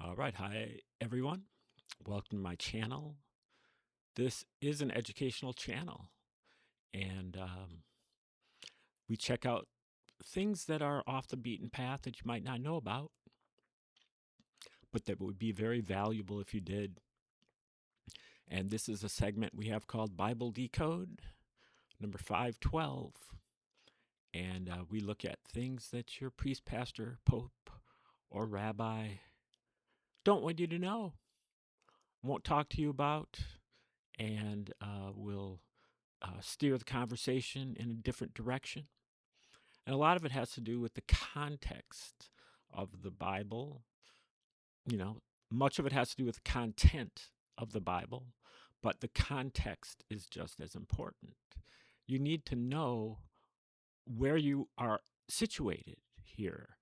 All right. Hi, everyone. Welcome to my channel. This is an educational channel, and we check out things that are off the beaten path that you might not know about, but that would be very valuable if you did. And this is a segment we have called Bible Decode, number 512. And we look at things that your priest, pastor, pope, or rabbi don't want you to know, won't talk to you about, and will steer the conversation in a different direction. And a lot of it has to do with the context of the Bible. You know, much of it has to do with the content of the Bible, but the context is just as important. You need to know where you are situated here.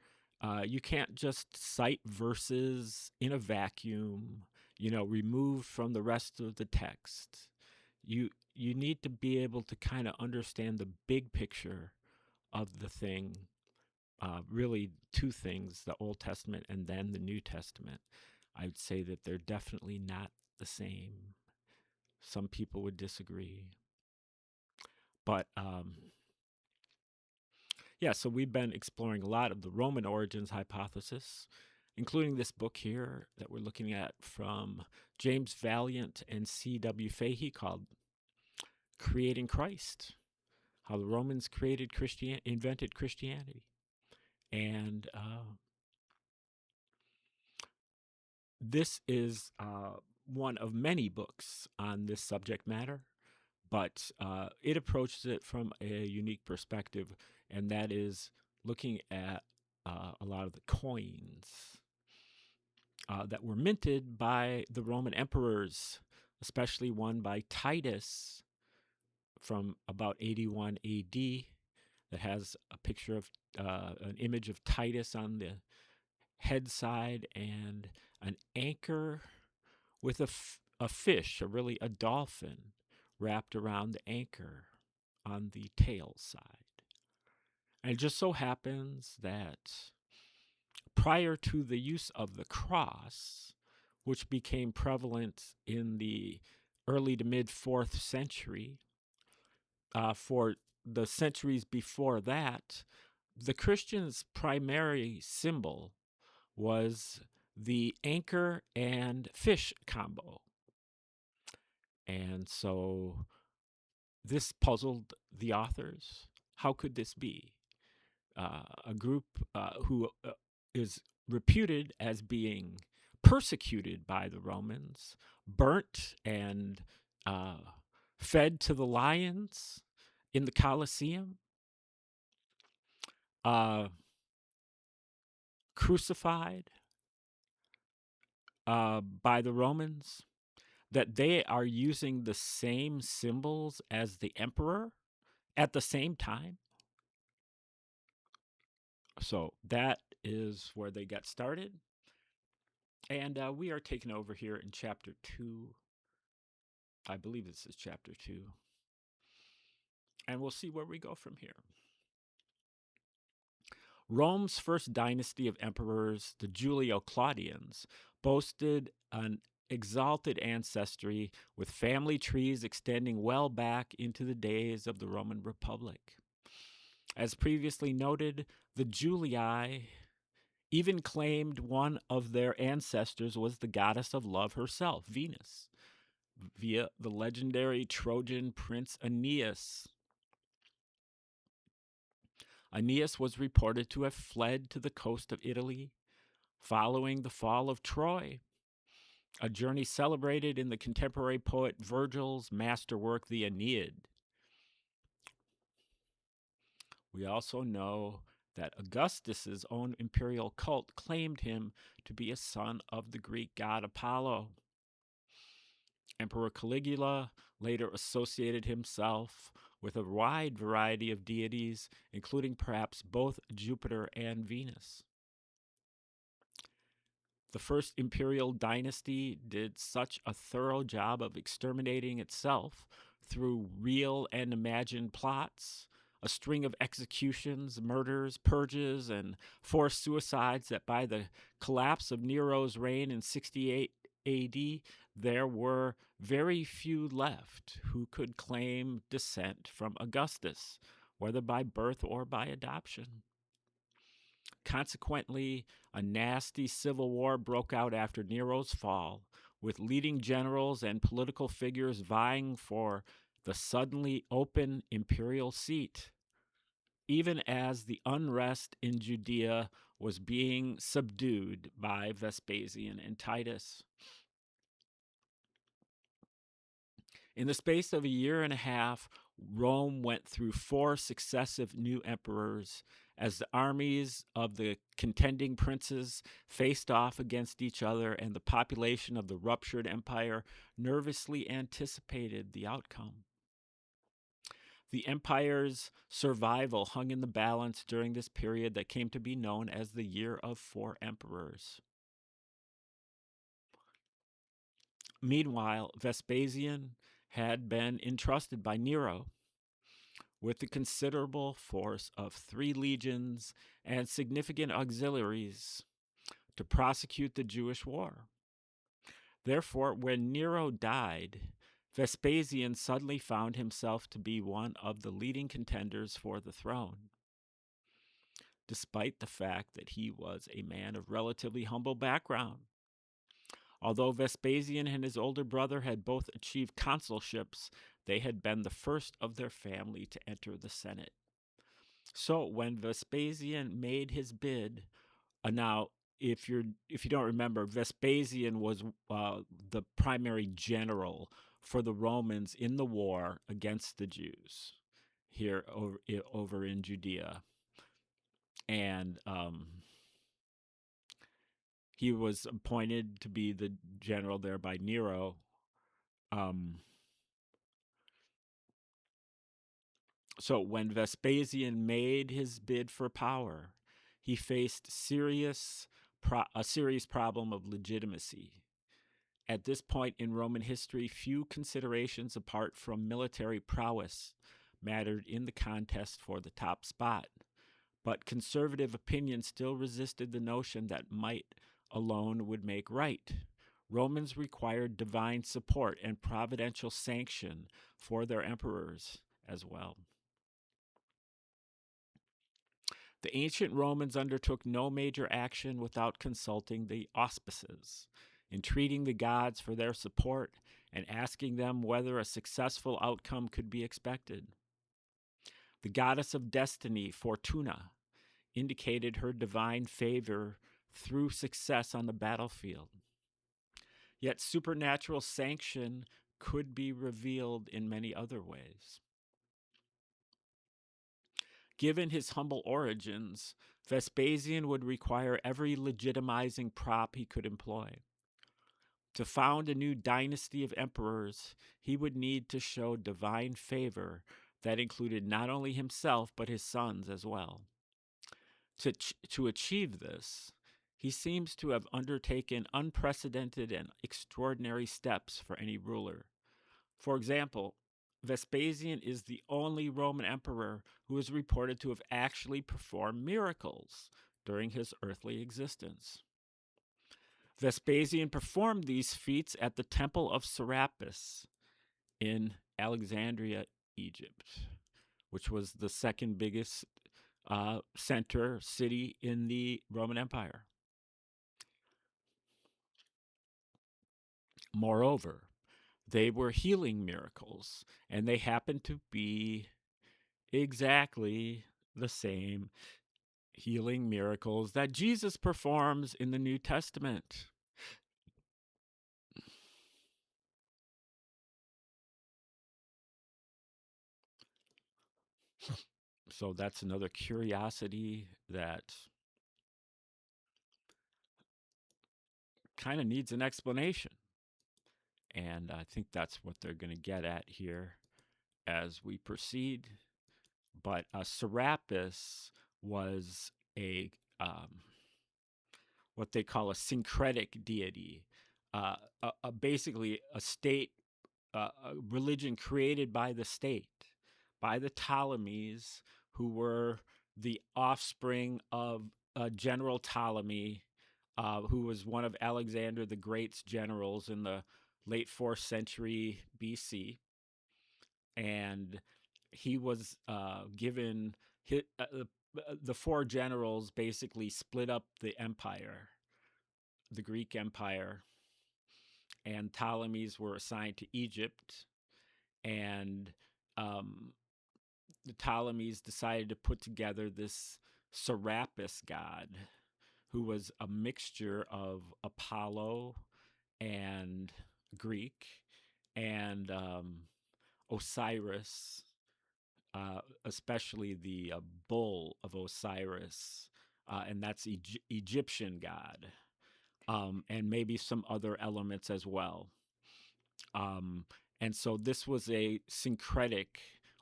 You can't just cite verses in a vacuum, removed from the rest of the text. You need to be able to kind of understand the big picture of the thing. Really, two things: the Old Testament and then the New Testament. I would say that they're definitely not the same. Some people would disagree, but yeah, so we've been exploring a lot of the Roman origins hypothesis, including this book here that we're looking at from James Valliant and C.W. Fahy called Creating Christ, How the Romans invented Christianity. And this is one of many books on this subject matter, but it approaches it from a unique perspective, and that is looking at a lot of the coins that were minted by the Roman emperors, especially one by Titus from about 81 AD that has a picture of an image of Titus on the head side and an anchor with a fish, a dolphin, wrapped around the anchor on the tail side. And it just so happens that prior to the use of the cross, which became prevalent in the early to mid 4th century, for the centuries before that, the Christians' primary symbol was the anchor and fish combo. And so this puzzled the authors. How could this be? A group who is reputed as being persecuted by the Romans, burnt and fed to the lions in the Colosseum, crucified by the Romans, that they are using the same symbols as the emperor at the same time. So that is where they got started. And we are taking over here in chapter 2. I believe this is chapter 2. And we'll see where we go from here. Rome's first dynasty of emperors, the Julio-Claudians, boasted an exalted ancestry with family trees extending well back into the days of the Roman Republic. As previously noted, the Julii even claimed one of their ancestors was the goddess of love herself, Venus, via the legendary Trojan prince Aeneas. Aeneas was reported to have fled to the coast of Italy following the fall of Troy, a journey celebrated in the contemporary poet Virgil's masterwork, the Aeneid. We also know that Augustus's own imperial cult claimed him to be a son of the Greek god Apollo. Emperor Caligula later associated himself with a wide variety of deities, including perhaps both Jupiter and Venus. The first imperial dynasty did such a thorough job of exterminating itself through real and imagined plots a string of executions, murders, purges, and forced suicides that by the collapse of Nero's reign in 68 AD, there were very few left who could claim descent from Augustus, whether by birth or by adoption. Consequently, a nasty civil war broke out after Nero's fall, with leading generals and political figures vying for the suddenly open imperial seat, even as the unrest in Judea was being subdued by Vespasian and Titus. In the space of a year and a half, Rome went through 4 successive new emperors as the armies of the contending princes faced off against each other, and the population of the ruptured empire nervously anticipated the outcome. The empire's survival hung in the balance during this period that came to be known as the Year of 4 Emperors. Meanwhile, Vespasian had been entrusted by Nero with the considerable force of 3 legions and significant auxiliaries to prosecute the Jewish war. Therefore, when Nero died, Vespasian suddenly found himself to be one of the leading contenders for the throne, despite the fact that he was a man of relatively humble background. Although Vespasian and his older brother had both achieved consulships, they had been the first of their family to enter the Senate. So when Vespasian made his bid, now if you don't remember, Vespasian was the primary general for the Romans in the war against the Jews here over in Judea, and he was appointed to be the general there by Nero. So when Vespasian made his bid for power, he faced a serious problem of legitimacy. At this point in Roman history, few considerations apart from military prowess mattered in the contest for the top spot. But conservative opinion still resisted the notion that might alone would make right. Romans required divine support and providential sanction for their emperors as well. The ancient Romans undertook no major action without consulting the auspices, entreating the gods for their support, and asking them whether a successful outcome could be expected. The goddess of destiny, Fortuna, indicated her divine favor through success on the battlefield. Yet supernatural sanction could be revealed in many other ways. Given his humble origins, Vespasian would require every legitimizing prop he could employ. To found a new dynasty of emperors, he would need to show divine favor that included not only himself, but his sons as well. To achieve this, he seems to have undertaken unprecedented and extraordinary steps for any ruler. For example, Vespasian is the only Roman emperor who is reported to have actually performed miracles during his earthly existence. Vespasian performed these feats at the Temple of Serapis in Alexandria, Egypt, which was the second biggest city in the Roman Empire. Moreover, they were healing miracles, and they happened to be exactly the same healing miracles that Jesus performs in the New Testament. So that's another curiosity that kind of needs an explanation. And I think that's what they're going to get at here as we proceed. But Serapis was what they call a syncretic deity, basically a state, a religion created by the state, by the Ptolemies, who were the offspring of General Ptolemy, who was one of Alexander the Great's generals in the late 4th century BC. And he was given the 4 generals basically split up the empire, the Greek Empire, and Ptolemies were assigned to Egypt. And the Ptolemies decided to put together this Serapis god, who was a mixture of Apollo and Greek and Osiris, especially the bull of Osiris, and that's Egyptian god, and maybe some other elements as well. And so this was a syncretic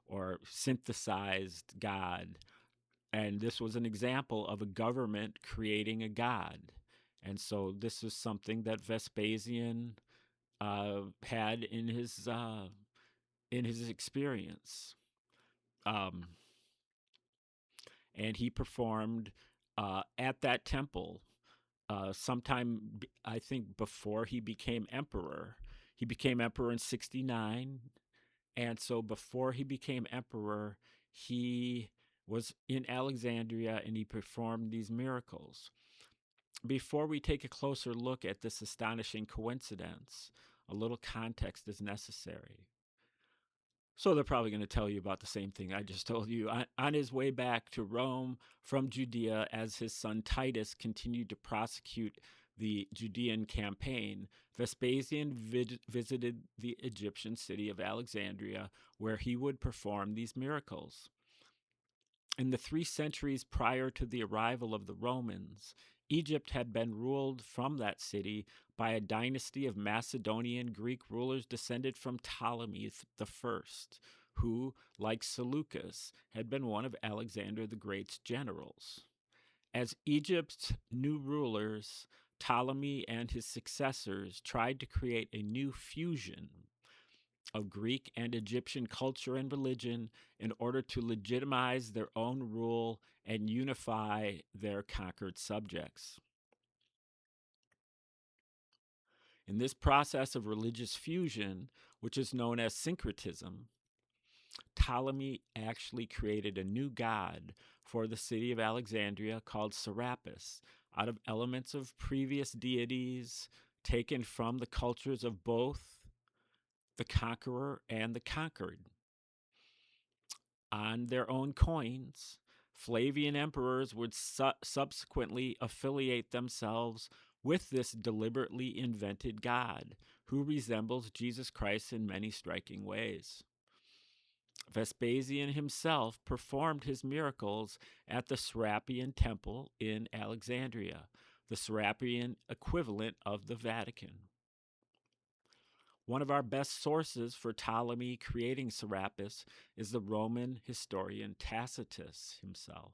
or synthesized god. And this was an example of a government creating a god. And so this is something that Vespasian had in his experience. And he performed at that temple sometime, I think, before he became emperor. He became emperor in 69. And so before he became emperor, he was in Alexandria and he performed these miracles. Before we take a closer look at this astonishing coincidence, a little context is necessary. So they're probably going to tell you about the same thing I just told you. On his way back to Rome from Judea, as his son Titus continued to prosecute the Judean campaign, Vespasian visited the Egyptian city of Alexandria, where he would perform these miracles. In the 3 centuries prior to the arrival of the Romans, Egypt had been ruled from that city by a dynasty of Macedonian Greek rulers descended from Ptolemy I, who, like Seleucus, had been one of Alexander the Great's generals. As Egypt's new rulers, Ptolemy and his successors tried to create a new fusion of Greek and Egyptian culture and religion in order to legitimize their own rule and unify their conquered subjects. In this process of religious fusion, which is known as syncretism, Ptolemy actually created a new god for the city of Alexandria called Serapis, out of elements of previous deities taken from the cultures of both the conqueror and the conquered. On their own coins, Flavian emperors would subsequently affiliate themselves with this deliberately invented god, who resembles Jesus Christ in many striking ways. Vespasian himself performed his miracles at the Serapion Temple in Alexandria, the Serapion equivalent of the Vatican. One of our best sources for Ptolemy creating Serapis is the Roman historian Tacitus himself.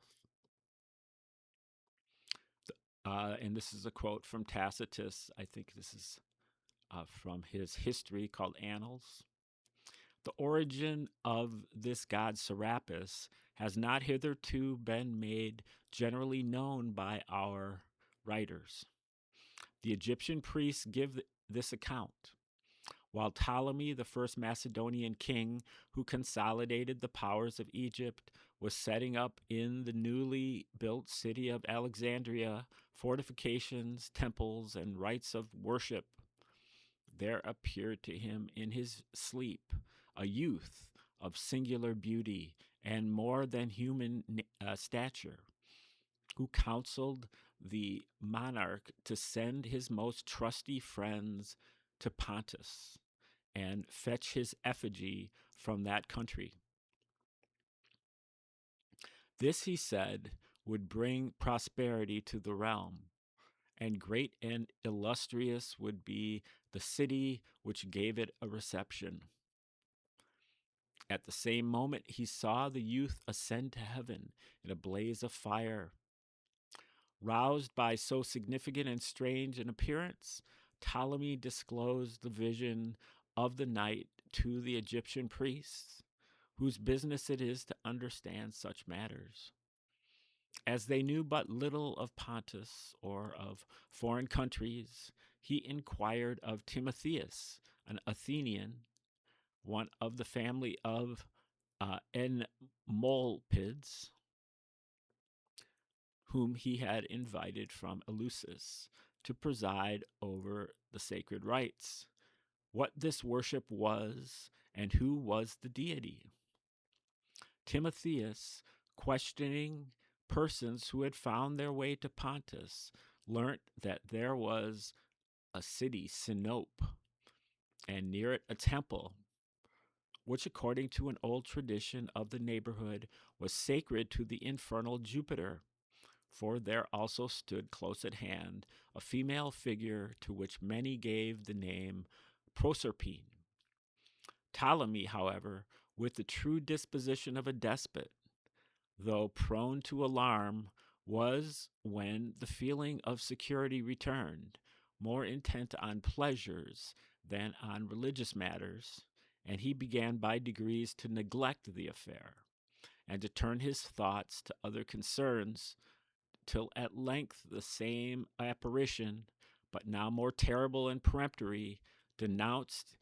And this is a quote from Tacitus. I think this is from his history called Annals. The origin of this god Serapis has not hitherto been made generally known by our writers. The Egyptian priests give this account. While Ptolemy, the first Macedonian king who consolidated the powers of Egypt, was setting up in the newly built city of Alexandria fortifications, temples, and rites of worship, there appeared to him in his sleep a youth of singular beauty and more than human stature, who counseled the monarch to send his most trusty friends to Pontus and fetch his effigy from that country. This, he said, would bring prosperity to the realm, and great and illustrious would be the city which gave it a reception. At the same moment, he saw the youth ascend to heaven in a blaze of fire. Roused by so significant and strange an appearance, Ptolemy disclosed the vision of the night to the Egyptian priests, whose business it is to understand such matters. As they knew but little of Pontus or of foreign countries, he inquired of Timotheus, an Athenian, one of the family of Enmolpids, whom he had invited from Eleusis to preside over the sacred rites, what this worship was and who was the deity. Timotheus, questioning persons who had found their way to Pontus, learnt that there was a city, Sinope, and near it a temple, which, according to an old tradition of the neighborhood, was sacred to the infernal Jupiter. For there also stood close at hand a female figure to which many gave the name Proserpine. Ptolemy, however, with the true disposition of a despot, though prone to alarm, was, when the feeling of security returned, more intent on pleasures than on religious matters, and he began by degrees to neglect the affair, and to turn his thoughts to other concerns, till at length the same apparition, but now more terrible and peremptory, denounced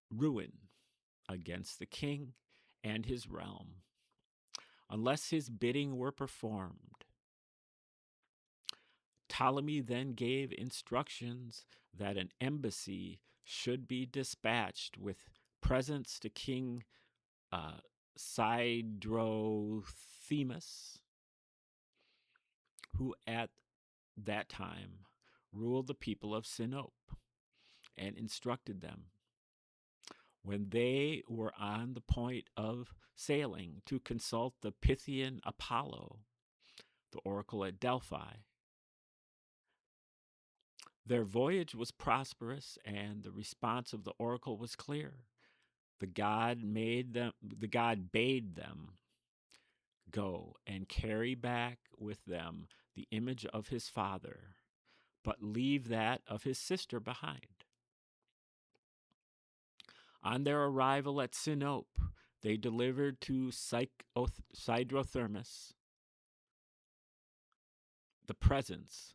ruin against the king and his realm, unless his bidding were performed. Ptolemy then gave instructions that an embassy should be dispatched with presents to King Sidrothemus, who at that time ruled the people of Sinope, and instructed them, when they were on the point of sailing, to consult the Pythian Apollo, the oracle at Delphi. Their voyage was prosperous, and the response of the oracle was clear. The god bade them go and carry back with them the image of his father, but leave that of his sister behind. On their arrival at Sinope, they delivered to Sidrothermus the presents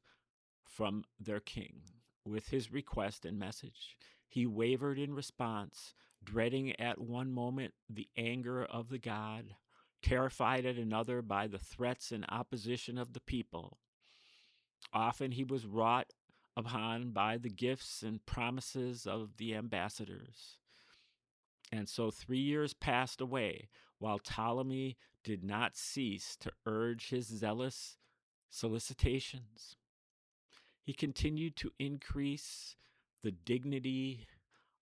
from their king, with his request and message. He wavered in response, dreading at one moment the anger of the god, terrified at another by the threats and opposition of the people. Often he was wrought upon by the gifts and promises of the ambassadors. And so 3 years passed away, while Ptolemy did not cease to urge his zealous solicitations. He continued to increase the dignity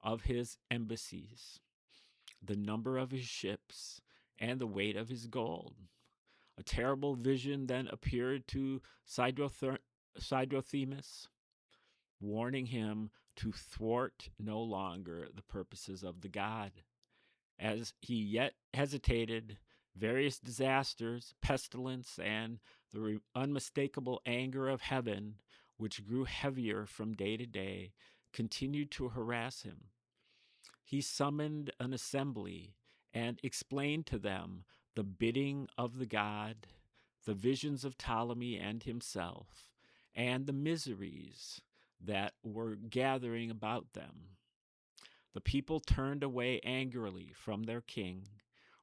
of his embassies, the number of his ships, and the weight of his gold. A terrible vision then appeared to Sidrothemus, warning him to thwart no longer the purposes of the god. As he yet hesitated, various disasters, pestilence, and the unmistakable anger of heaven, which grew heavier from day to day, continued to harass him. He summoned an assembly and explained to them the bidding of the god, the visions of Ptolemy and himself, and the miseries that were gathering about them. The people turned away angrily from their king,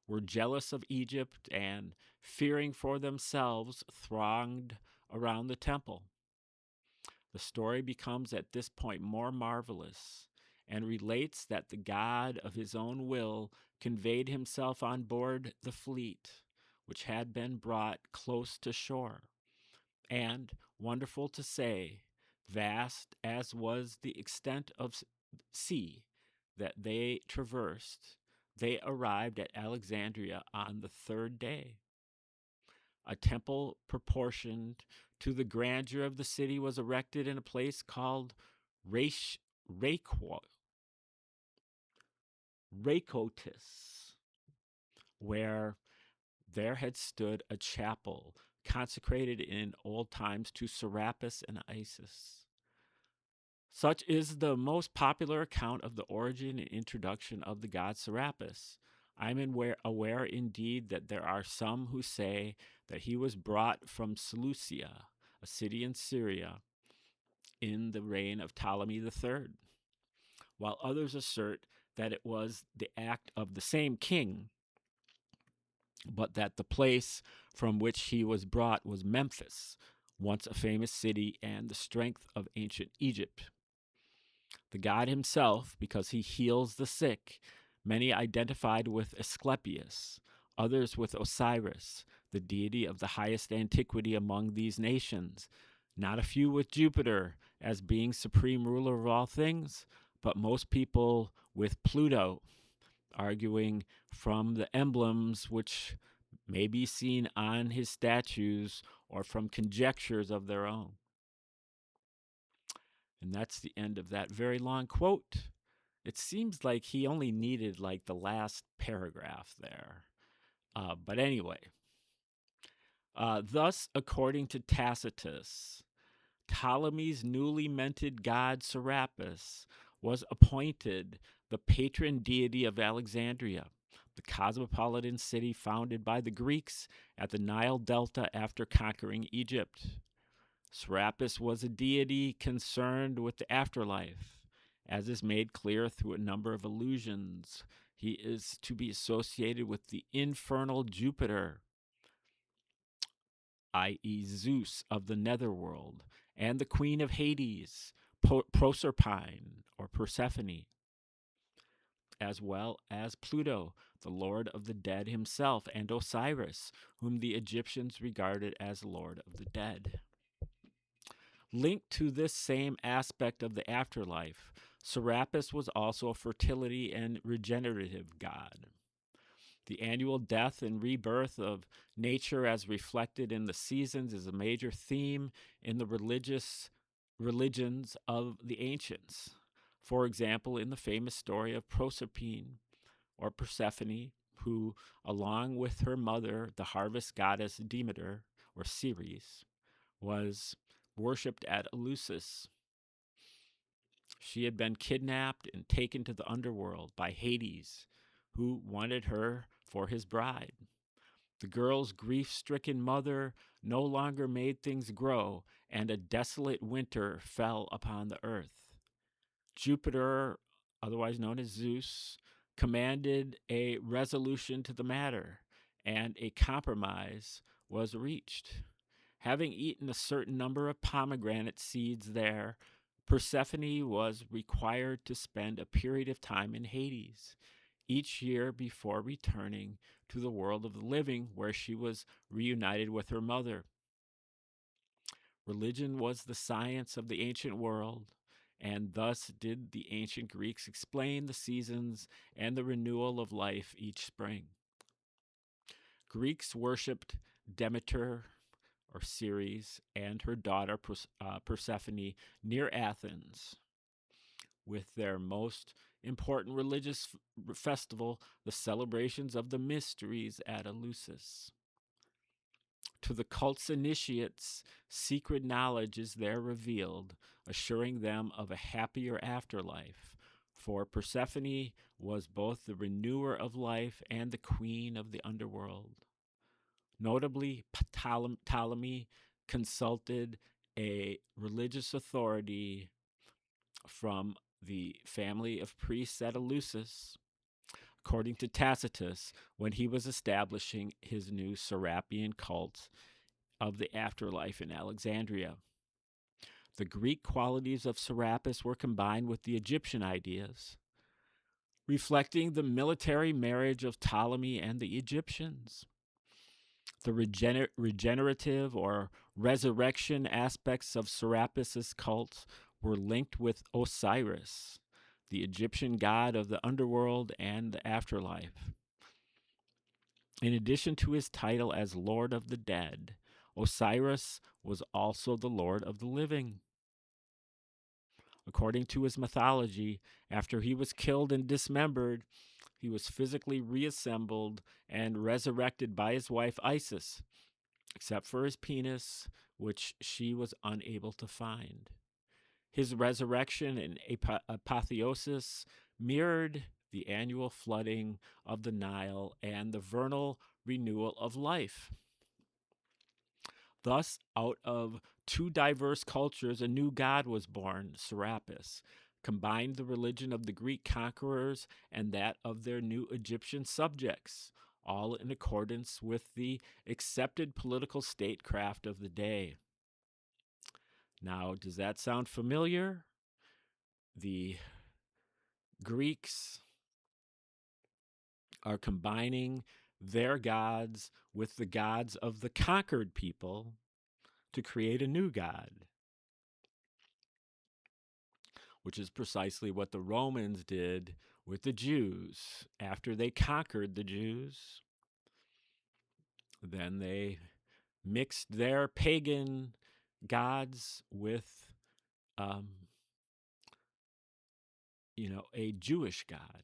were jealous of Egypt, and, fearing for themselves, thronged around the temple. The story becomes at this point more marvelous, and relates that the god of his own will conveyed himself on board the fleet, which had been brought close to shore. And, wonderful to say, vast as was the extent of sea that they traversed, they arrived at Alexandria on the 3rd day. A temple proportioned to the grandeur of the city was erected in a place called Racotis, where there had stood a chapel consecrated in old times to Serapis and Isis. Such is the most popular account of the origin and introduction of the god Serapis. I'm aware indeed that there are some who say that he was brought from Seleucia, a city in Syria, in the reign of Ptolemy III, while others assert that it was the act of the same king, but that the place from which he was brought was Memphis, once a famous city and the strength of ancient Egypt. The god himself, because he heals the sick, many identified with Asclepius, others with Osiris, the deity of the highest antiquity among these nations, not a few with Jupiter as being supreme ruler of all things, but most people with Pluto, arguing from the emblems which may be seen on his statues or from conjectures of their own. And that's the end of that very long quote. It seems like he only needed like the last paragraph there. But anyway, thus, according to Tacitus, Ptolemy's newly minted god Serapis was appointed the patron deity of Alexandria, the cosmopolitan city founded by the Greeks at the Nile Delta after conquering Egypt. Serapis was a deity concerned with the afterlife, as is made clear through a number of allusions. He is to be associated with the infernal Jupiter, i.e., Zeus of the netherworld, and the queen of Hades, Proserpine or Persephone, as well as Pluto, the lord of the dead himself, and Osiris, whom the Egyptians regarded as lord of the dead. Linked to this same aspect of the afterlife, Serapis was also a fertility and regenerative god. The annual death and rebirth of nature as reflected in the seasons is a major theme in the religions of the ancients. For example, in the famous story of Proserpine or Persephone, who, along with her mother, the harvest goddess Demeter or Ceres, was worshipped at Eleusis. She had been kidnapped and taken to the underworld by Hades, who wanted her for his bride. The girl's grief-stricken mother no longer made things grow, and a desolate winter fell upon the earth. Jupiter, otherwise known as Zeus, commanded a resolution to the matter, and a compromise was reached. Having eaten a certain number of pomegranate seeds there, Persephone was required to spend a period of time in Hades each year before returning to the world of the living, where she was reunited with her mother. Religion was the science of the ancient world, and thus did the ancient Greeks explain the seasons and the renewal of life each spring. Greeks worshipped Demeter or Ceres and her daughter Persephone near Athens, with their most important religious festival, the celebrations of the mysteries at Eleusis. To the cult's initiates, secret knowledge is there revealed, assuring them of a happier afterlife. For Persephone was both the renewer of life and the queen of the underworld. Notably, Ptolemy consulted a religious authority from the family of priests at Eleusis, according to Tacitus, when he was establishing his new Serapian cult of the afterlife in Alexandria. The Greek qualities of Serapis were combined with the Egyptian ideas, reflecting the military marriage of Ptolemy and the Egyptians. The regenerative or resurrection aspects of Serapis's cult were linked with Osiris, the Egyptian god of the underworld and the afterlife. In addition to his title as Lord of the Dead, Osiris was also the Lord of the Living. According to his mythology, after he was killed and dismembered, he was physically reassembled and resurrected by his wife Isis, except for his penis, which she was unable to find. His resurrection and apotheosis mirrored the annual flooding of the Nile, and the vernal renewal of life. Thus, out of two diverse cultures, a new god was born, Serapis, combined the religion of the Greek conquerors and that of their new Egyptian subjects, all in accordance with the accepted political statecraft of the day. Now, does that sound familiar? The Greeks are combining their gods with the gods of the conquered people to create a new god, which is precisely what the Romans did with the Jews. After they conquered the Jews, then they mixed their pagan gods with, a Jewish god,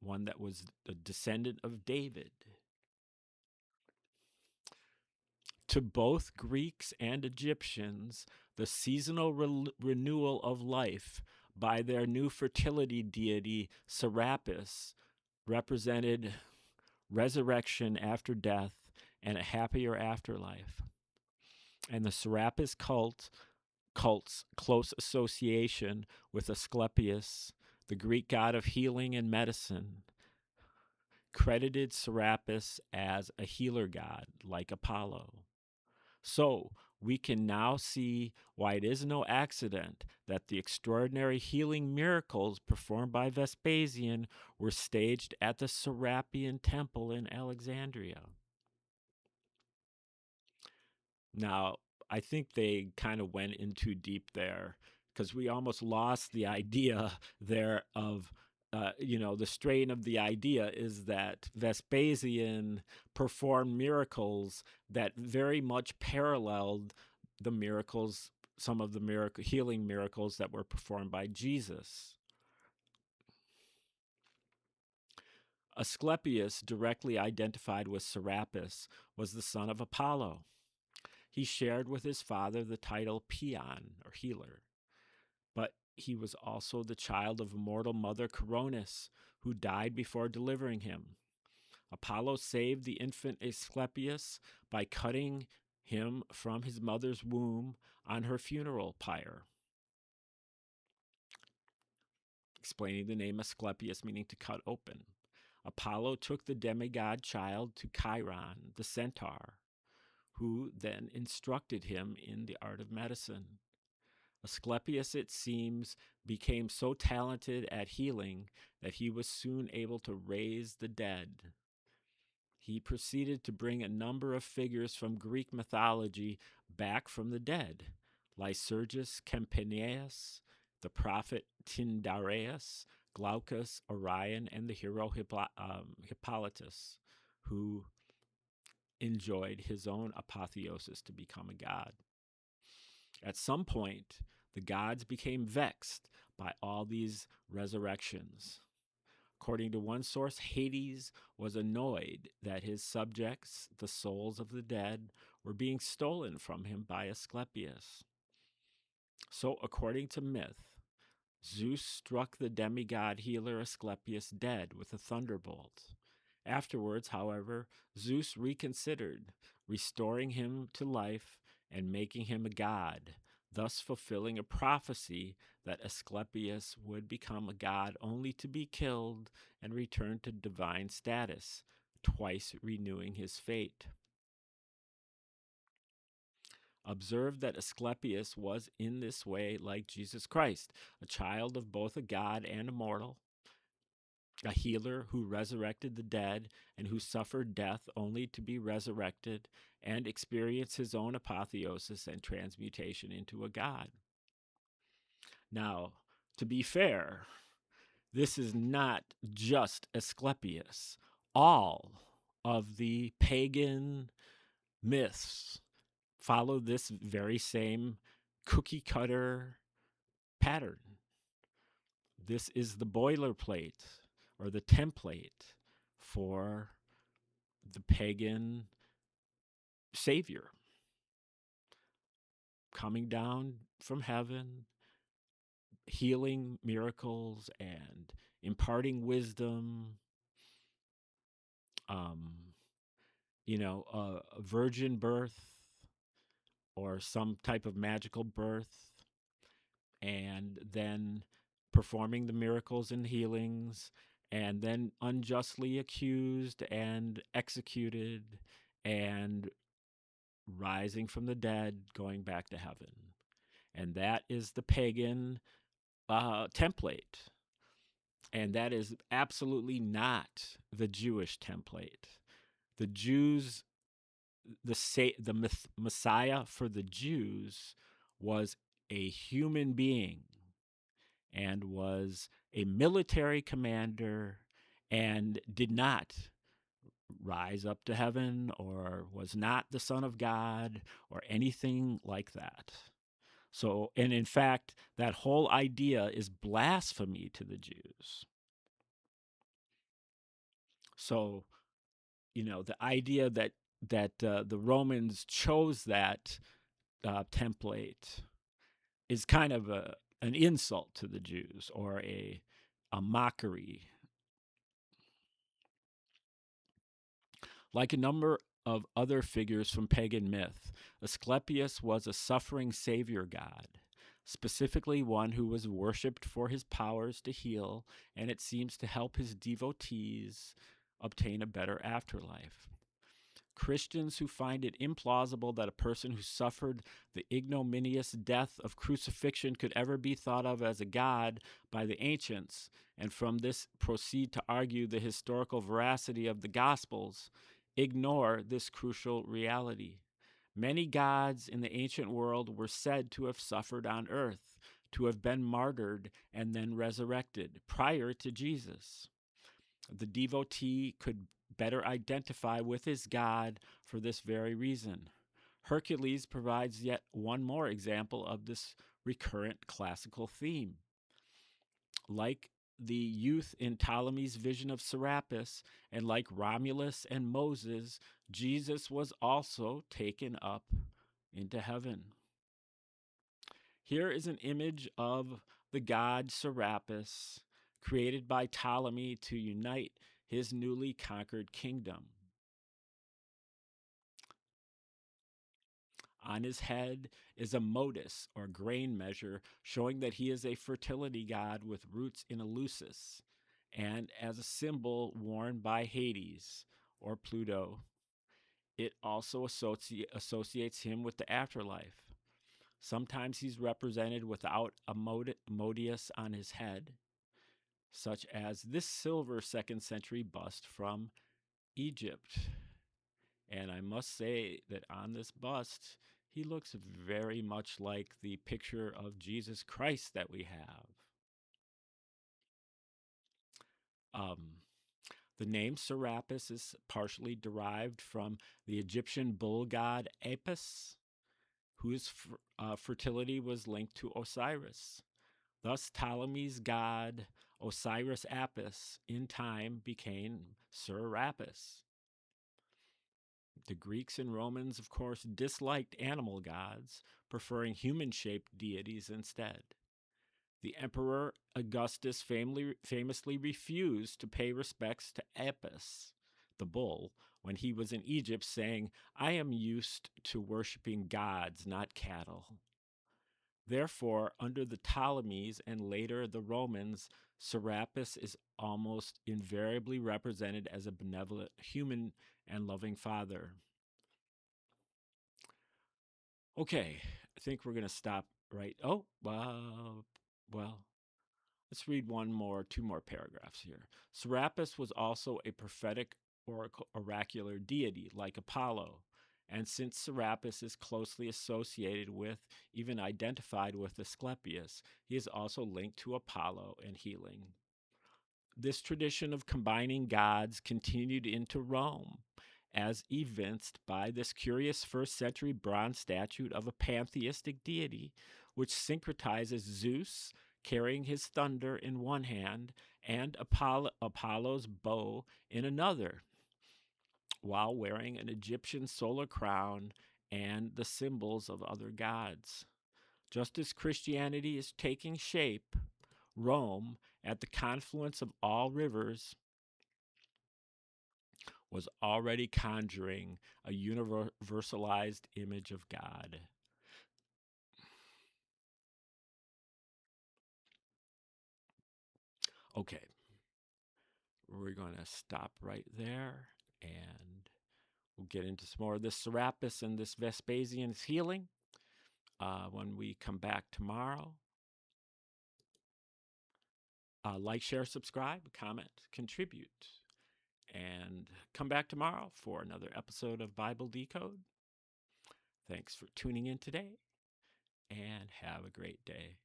one that was a descendant of David. To both Greeks and Egyptians, the seasonal renewal of life by their new fertility deity, Serapis, represented resurrection after death and a happier afterlife. And the Serapis cult's close association with Asclepius, the Greek god of healing and medicine, credited Serapis as a healer god like Apollo. So we can now see why it is no accident that the extraordinary healing miracles performed by Vespasian were staged at the Serapion Temple in Alexandria. Now, I think they kind of went in too deep there because we almost lost the idea there of, the strain of the idea is that Vespasian performed miracles that very much paralleled the miracles, some of the healing miracles that were performed by Jesus. Asclepius, directly identified with Serapis, was the son of Apollo. He shared with his father the title Peon, or healer, but he was also the child of immortal mother Coronis, who died before delivering him. Apollo saved the infant Asclepius by cutting him from his mother's womb on her funeral pyre, explaining the name Asclepius, meaning to cut open. Apollo took the demigod child to Chiron, the centaur, who then instructed him in the art of medicine. Asclepius, it seems, became so talented at healing that he was soon able to raise the dead. He proceeded to bring a number of figures from Greek mythology back from the dead: Lycurgus Campanius, the prophet Tyndareus, Glaucus, Orion, and the hero Hippolytus, who enjoyed his own apotheosis to become a god. At some point, the gods became vexed by all these resurrections. According to one source, Hades was annoyed that his subjects, the souls of the dead, were being stolen from him by Asclepius. So, according to myth, Zeus struck the demigod healer Asclepius dead with a thunderbolt. Afterwards, however, Zeus reconsidered, restoring him to life and making him a god, thus fulfilling a prophecy that Asclepius would become a god only to be killed and return to divine status, twice renewing his fate. Observe that Asclepius was in this way like Jesus Christ, a child of both a god and a mortal, a healer who resurrected the dead and who suffered death only to be resurrected and experience his own apotheosis and transmutation into a god. Now, to be fair, this is not just Asclepius. All of the pagan myths follow this very same cookie cutter pattern. This is the boilerplate or the template for the pagan savior coming down from heaven, healing miracles and imparting wisdom, um, a virgin birth or some type of magical birth, and then performing the miracles and healings, and then unjustly accused and executed, and rising from the dead, going back to heaven. And that is the pagan template. And that is absolutely not the Jewish template. The Jews, the Messiah for the Jews was a human being and was a military commander and did not rise up to heaven or was not the Son of God or anything like that. So, and in fact, that whole idea is blasphemy to the Jews. So, the idea that the Romans chose that template is kind of an insult to the Jews, or a mockery. Like a number of other figures from pagan myth, Asclepius was a suffering savior god, specifically one who was worshipped for his powers to heal, and it seems to help his devotees obtain a better afterlife. Christians who find it implausible that a person who suffered the ignominious death of crucifixion could ever be thought of as a god by the ancients, and from this proceed to argue the historical veracity of the Gospels, ignore this crucial reality. Many gods in the ancient world were said to have suffered on earth, to have been martyred and then resurrected prior to Jesus. The devotee could better identify with his god for this very reason. Hercules provides yet one more example of this recurrent classical theme. Like the youth in Ptolemy's vision of Serapis, and like Romulus and Moses, Jesus was also taken up into heaven. Here is an image of the god Serapis, created by Ptolemy to unite his newly conquered kingdom. On his head is a modus, or grain measure, showing that he is a fertility god with roots in Eleusis, and as a symbol worn by Hades, or Pluto. It also associates him with the afterlife. Sometimes he's represented without a modius on his head, such as this silver 2nd century bust from Egypt. And I must say that on this bust, he looks very much like the picture of Jesus Christ that we have. The name Serapis is partially derived from the Egyptian bull god Apis, whose fertility was linked to Osiris. Thus, Ptolemy's god Osiris Apis in time became Serapis. The Greeks and Romans, of course, disliked animal gods, preferring human-shaped deities instead. The Emperor Augustus famously refused to pay respects to Apis, the bull, when he was in Egypt, saying, "I am used to worshiping gods, not cattle." Therefore, under the Ptolemies and later the Romans, Serapis is almost invariably represented as a benevolent human and loving father. Okay, I think we're going to stop right. Oh, well, let's read two more paragraphs here. Serapis was also a prophetic oracular deity like Apollo. And since Serapis is closely associated with, even identified with Asclepius, he is also linked to Apollo and healing. This tradition of combining gods continued into Rome, as evinced by this curious 1st century bronze statue of a pantheistic deity, which syncretizes Zeus carrying his thunder in one hand and Apollo's bow in another, while wearing an Egyptian solar crown and the symbols of other gods. Just as Christianity is taking shape, Rome, at the confluence of all rivers, was already conjuring a universalized image of God. Okay, we're going to stop right there, and we'll get into some more of this Serapis and this Vespasian's healing when we come back tomorrow. Like, share, subscribe, comment, contribute, and come back tomorrow for another episode of Bible Decode. Thanks for tuning in today, and have a great day.